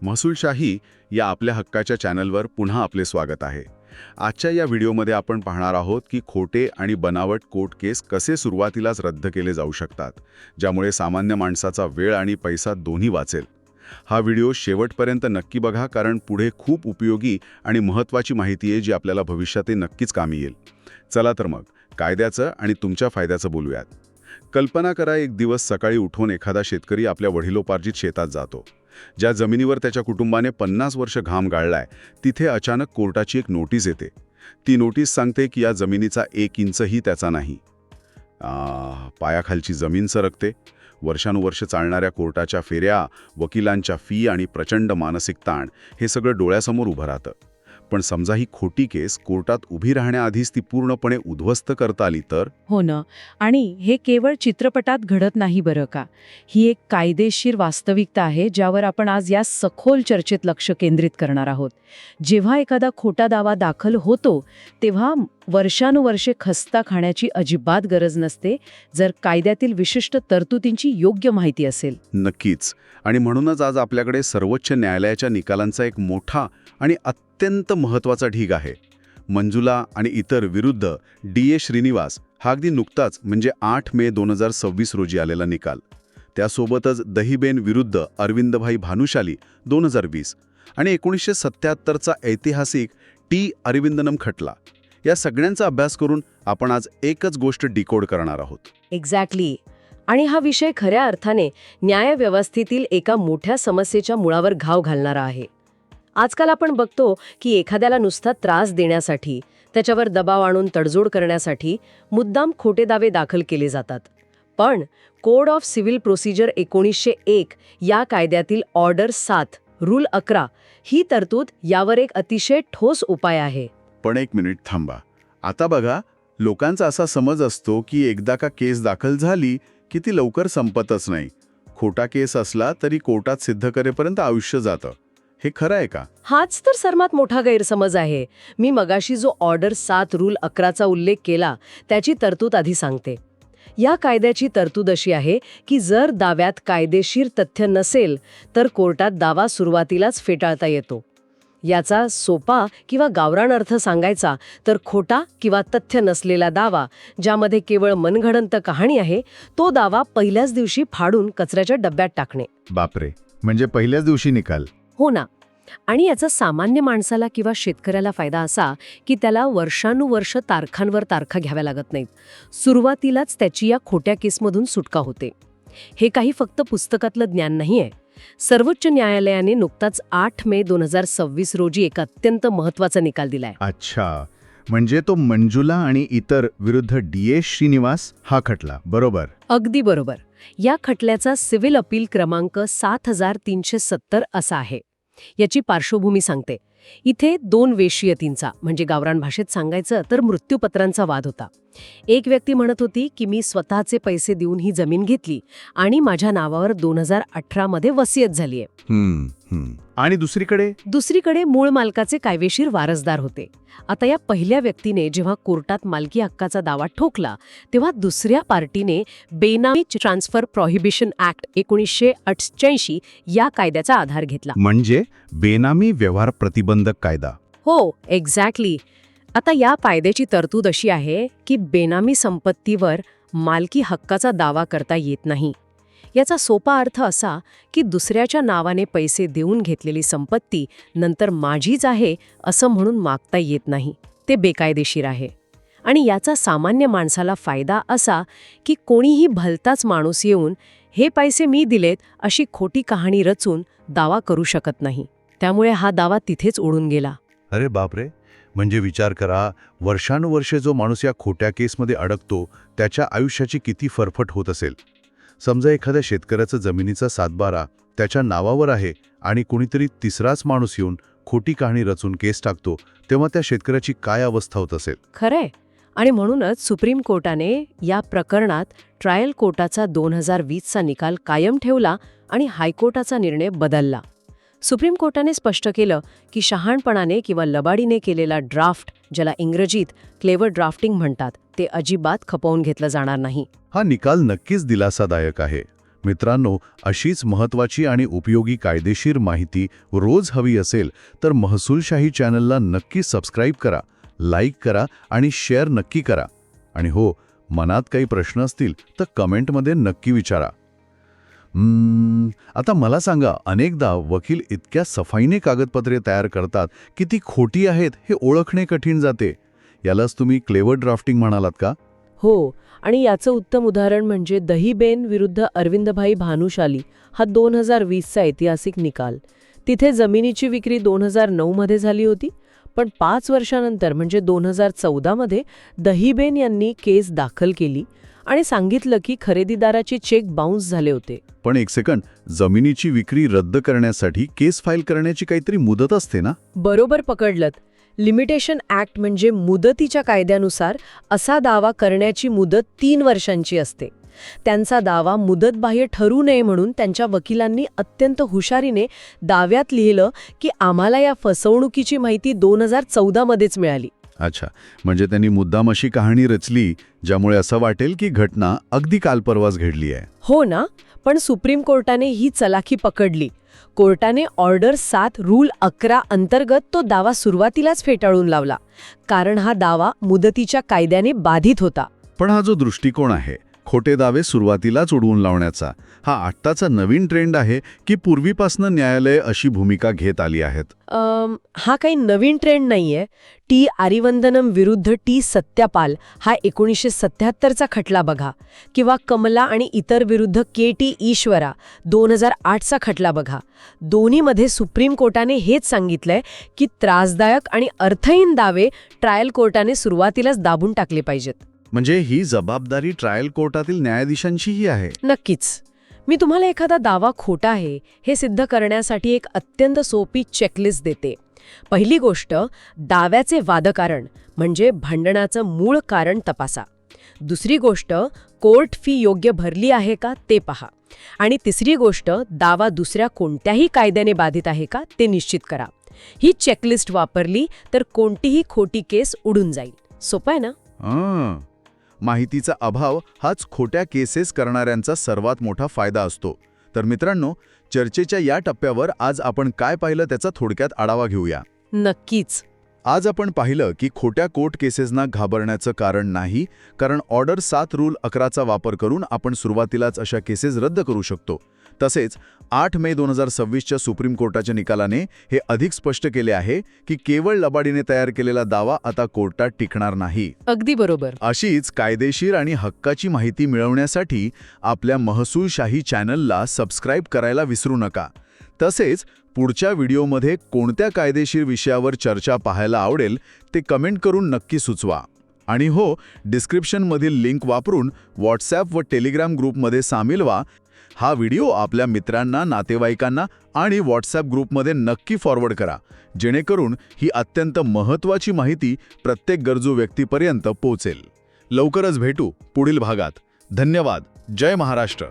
महसूलशाही या आपल्या हक्काच्या चॅनलवर पुन्हा आपले स्वागत आहे. आजच्या या व्हिडिओमध्ये आपण पाहणार आहोत की खोटे आणि बनावट कोर्ट केस कसे सुरुवातीलाच रद्द केले जाऊ शकतात, ज्यामुळे सामान्य माणसाचा वेळ आणि पैसा दोन्ही वाचेल. हा व्हिडिओ शेवटपर्यंत नक्की बघा, कारण पुढे खूप उपयोगी आणि महत्त्वाची माहिती आहे जी आपल्याला भविष्यात नक्कीच कामी येईल. चला तर मग कायद्याचं आणि तुमच्या फायद्याचं बोलूयात. कल्पना करा, एक दिवस सकाळी उठून एखादा शेतकरी आपल्या वडिलोपार्जित शेतात जातो. ज्या जमिनीवर त्याच्या कुटुंबाने 50 वर्ष घाम गाळलाय, तिथे अचानक कोर्टाची एक नोटीस येते. ती नोटीस सांगते की या जमिनीचा 1 इंचही त्याचा नाही. पायाखालची जमीन सरकते. वर्षानुवर्ष चालणाऱ्या कोर्टाच्या फेऱ्या, वकिलांच्या फी आणि प्रचंड मानसिक ताण हे सगळं डोळ्यासमोर उभं राहतं. पण समजा ही खोटी केस कोर्टात उभी राहण्याआधीच ती पूर्णपणे उद्ध्वस्त करता आली तर? हो ना. आणि हे केवळ चित्रपटात घडत नाही बरं का. ही एक कायदेशीर वास्तविकता आहे ज्यावर आपण आज या सखोल चर्चेत लक्ष केंद्रित करणार आहोत. जेव्हा एखादा खोटा दावा दाखल होतो तेव्हा वर्षानुवर्षे खस्ता खाण्याची अजिबात गरज नसते, जर कायद्यातील विशिष्ट तरतुदींची योग्य माहिती असेल. नक्कीच. आणि म्हणूनच आज आपल्याकडे सर्वोच्च न्यायालयाच्या निकालांचा एक मोठा आणि अत्यंत महत्त्वाचा ढीग आहे. मंजुला आणि इतर विरुद्ध डी. ए. श्रीनिवास हा अगदी नुकताच म्हणजे 8 मे 2026 रोजी आलेला निकाल. त्यासोबतच दहिबेन विरुद्ध अरविंदभाई भानुशाली 2020 आणि 1977चा ऐतिहासिक टी. अरविंदनम खटला. या सगळ्यांचा अभ्यास करून आपण आज एकच गोष्ट डिकोड करणार आहोत. एक्झॅक्टली. आणि हा विषय खऱ्या अर्थाने न्यायव्यवस्थेतील एका मोठ्या समस्येच्या मुळावर घाव घालणारा आहे. आजकाल आपण बघतो की एखाद्याला नुसता त्रास देण्यासाठी, त्याच्यावर दबाव आणून तडजोड करण्यासाठी मुद्दाम खोटे दावे दाखल केले जातात. पण कोड ऑफ सिव्हिल प्रोसिजर 1901 या कायद्यातील ऑर्डर 7 रूल 11 ही तरतूद यावर एक अतिशय ठोस उपाय आहे. पण एक मिनिट थांबा. आता बघा, लोकांचा असा समज असतो की एकदा का केस दाखल झाली की ती लवकर संपतच नाही. खोटा केस असला तरी कोर्टात सिद्ध करेपर्यंत आयुष्य जातं. हे खरं आहे का? हाच तर सर्वात मोठा गैरसमज आहे. मी मगाशी जो ऑर्डर 7 रूल 11चा उल्लेख केला त्याची तरतूद आधी सांगते. या कायद्याची तरतूद अशी आहे की जर दाव्यात कायदेशीर तथ्य नसेल तर कोर्टात दावा सुरुवातीलाच फेटाळता येतो. याचा सोपा किंवा गावरान अर्थ सांगायचा तर खोटा किंवा तथ्य नसलेला दावा, ज्यामध्ये केवळ मनगडंत कहाणी आहे, तो दावा पहिल्याच दिवशी फाडून कचऱ्याच्या डब्यात टाकणे. बापरे, म्हणजे पहिल्याच दिवशी निकाल? हो ना. आणि याचा सामान्य माणसाला किंवा शेतकऱ्याला फायदा असा की त्याला वर्षानुवर्ष तारखांवर तारखा घ्याव्या लागत नाहीत. सुरुवातीलाच त्याची या खोट्या केसमधून सुटका होते. हे काही फक्त पुस्तकातलं ज्ञान नाहीये. सर्वोच्च न्यायालयाने नुकताच 8 मे 2026 रोजी एक अत्यंत महत्त्वाचा निकाल दिलाय. अच्छा, म्हणजे तो मंजुला आणि इतर विरुद्ध डी. ए. श्रीनिवास हा खटला, बरोबर? अगदी बरोबर. या खटल्याचा सिव्हिल अपील क्रमांक 7370 असा आहे. याची पार्श्वभूमी सांगते. इथे 2 वेश्यतींचा, म्हणजे गावरान भाषेत सांगायचं तर मृत्यूपत्रांचा वाद होता. एक व्यक्ती म्हणत होती की मी स्वतःचे पैसे देऊन ही जमीन घेतली आणि माझ्या नावावर 2018 मध्ये वसियत झालीय. आणि दुसरीकडे मूळ मालकाचे कायदेशीर वारसदार होते. आता या पहिल्या व्यक्तीने जेव्हा कोर्टात मालकी हक्काचा दावा ठोकला तेव्हा दुसऱ्या पार्टीने बेनामी ट्रान्सफर प्रोहिबिशन ऍक्ट 1988 या कायद्याचा आधार घेतला. म्हणजे बेनामी व्यवहार प्रतिबंधक कायदा. हो, एक्झॅक्टली. आता या कायद्याची तरतूद अशी आहे की बेनामी संपत्तीवर मालकी हक्काचा दावा करता येत नाही. याचा सोपा अर्थ असा की दुसऱ्याच्या नावाने पैसे देऊन घेतलेली संपत्ती नंतर माझीच आहे असं म्हणून मागता येत नाही. ते बेकायदेशीर आहे. आणि याचा सामान्य माणसाला फायदा असा की कोणीही भलताच माणूस येऊन हे पैसे मी दिलेत अशी खोटी कहाणी रचून दावा करू शकत नाही. त्यामुळे हा दावा तिथेच उडून गेला. अरे बापरे, म्हणजे विचार करा, वर्षानुवर्षे जो माणूस या खोट्या केसमध्ये अडकतो त्याच्या आयुष्याची किती फरफट होत असेल. समजा एखाद्या शेतकऱ्याचा जमिनीचा 7/12 त्याच्या नावावर आहे आणि कुणीतरी तिसराच माणूस येऊन खोटी कहाणी रचून केस टाकतो, तेव्हा त्या शेतकऱ्याची काय अवस्था होत असेल. खरंय. आणि म्हणूनच सुप्रीम कोर्टाने या प्रकरणात ट्रायल कोर्टाचा 2020चा निकाल कायम ठेवला आणि हायकोर्टाचा निर्णय बदलला. सुप्रीम कोर्टाने स्पष्ट केलं की शहाणपणाने किंवा लबाडीने केलेला ड्राफ्ट, ज्याला इंग्रजीत क्लेवर ड्राफ्टिंग म्हणतात, ते अजिबात खपवून घेतलं जाणार नाही. हा निकाल नक्कीच दिलासादायक आहे. मित्रांनो, अशीच महत्त्वाची आणि उपयोगी कायदेशीर माहिती रोज हवी असेल तर महसूलशाही चॅनलला नक्की सबस्क्राईब करा, लाईक करा आणि शेअर नक्की करा. आणि हो, मनात काही प्रश्न असतील तर कमेंटमध्ये नक्की विचारा. आता मला सांगा, अनेकदा वकील इतक्या सफाईने कागदपत्रे तयार करतात की ती खोटी आहेत हे ओळखणे कठीण जाते. यालाच तुम्ही क्लेवर ड्राफ्टिंग म्हणालात का? हो, आणि याचं उत्तम उदाहरण म्हणजे दहीबेन विरुद्ध अरविंदभाई भानुशाली हा 2020चा ऐतिहासिक निकाल. तिथे जमिनीची विक्री 2009 मध्ये झाली होती, पण 5 वर्षानंतर म्हणजे 2014 मध्ये दहीबेन यांनी केस दाखल केली आणि सांगितलं की खरेदीदाराचे चेक बाउन्स झाले होते. पण एक सेकंड, जमिनीची विक्री रद्द करण्यासाठी केस फाईल करण्याची काहीतरी मुदत असते ना? बरोबर पकडलत. लिमिटेशन ॲक्ट म्हणजे मुदतीच्या कायद्यानुसार असा दावा करण्याची मुदत 3 वर्षांची असते. त्यांचा दावा मुदतबाह्य ठरू नये म्हणून त्यांच्या वकिलांनी अत्यंत हुशारीने दाव्यात लिहिलं की आम्हाला या फसवणुकीची माहिती 2014 मध्येच मिळाली. अच्छा, म्हणजे त्यांनी मुद्दाम अशी कहाणी रचली ज्यामुळे असं वाटेल की घटना अगदी काल परवाच घडली आहे. हो ना, पण सुप्रीम कोर्टाने ही चलाखी पकडली. कोर्टाने ऑर्डर 7 रूल 11 अंतर्गत तो दावा सुरुवातीलाच फेटाळून लावला, कारण हा दावा मुदतीच्या कायद्याने बाधित होता. पण हा जो दृष्टिकोन आहे, खोटे दावे सुरुवातीलाच उडवून लावण्याचा, हा आत्ताचा नवीन ट्रेंड आहे की पूर्वीपासून न्यायालये अशी भूमिका घेत आली आहेत? हा काही नवीन ट्रेंड नाहीये. टी आरिवंदनम विरुद्ध टी सत्यापाल हा 1977चा खटला बघा, किंवा कमला आणि इतर विरुद्ध के टी ईश्वरा 2008चा खटला बघा. दोन्हीमध्ये सुप्रीम कोर्टाने हेच सांगितलंय की त्रासदायक आणि अर्थहीन दावे ट्रायल कोर्टाने सुरुवातीलाच दाबून टाकले पाहिजेत. म्हणजे ही जबाबदारी ट्रायल कोर्टातील न्यायाधीशांचीही आहे. नक्कीच. मी तुम्हाला एखादा दावा खोटा आहे हे सिद्ध करण्यासाठी एक अत्यंत सोपी चेकलिस्ट देते. पहिली गोष्ट, दाव्याचे वादकारण म्हणजे भांडणाचं मूळ कारण तपासा. दुसरी गोष्ट, कोर्ट फी योग्य भरली आहे का ते पहा. आणि तिसरी गोष्ट, दावा दुसऱ्या कोणत्याही कायद्याने बाधित आहे का ते निश्चित करा. ही चेकलिस्ट वापरली तर कोणतीही खोटी केस उडून जाईल. सोपं आहे ना? माहितीचा अभाव हाच खोट्या केसेस करणाऱ्यांचा सर्वात मोठा फायदा असतो. तर मित्रांनो, चर्चेच्या या टप्प्यावर आज आपण काय पाहिलं त्याचा थोडक्यात आढावा घेऊया. नक्कीच. आज आपण पाहिलं की खोट्या कोर्ट केसेसना घाबरण्याचं कारण नाही, कारण ऑर्डर 7 रूल 11चा वापर करून आपण सुरुवातीलाच अशा केसेस रद्द करू शकतो. तसेच 8 मे 2026च्या सुप्रीम कोर्टाच्या निकालाने हे अधिक स्पष्ट केले आहे की केवळ लबाडीने तयार केलेला दावा आता कोर्टात टिकणार नाही. अगदी बरोबर. अशीच कायदेशीर आणि हक्काची माहिती मिळवण्यासाठी आपल्या महसूलशाही चॅनलला सबस्क्राईब करायला विसरू नका. तसेच पुढच्या व्हिडिओमध्ये कोणत्या कायदेशीर विषयावर चर्चा पाहायला आवडेल ते कमेंट करून नक्की सुचवा. आणि हो, डिस्क्रिप्शनमधील लिंक वापरून व्हॉट्सॲप व टेलिग्राम ग्रुपमध्ये सामील व्हा. हा व्हिडिओ आपल्या मित्रांना, नातेवाईकांना आणि व्हॉट्सॲप ग्रुपमध्ये नक्की फॉरवर्ड करा, जेणेकरून ही अत्यंत महत्त्वाची माहिती प्रत्येक गरजू व्यक्तीपर्यंत पोहोचेल. लवकरच भेटू पुढील भागात. धन्यवाद. जय महाराष्ट्र.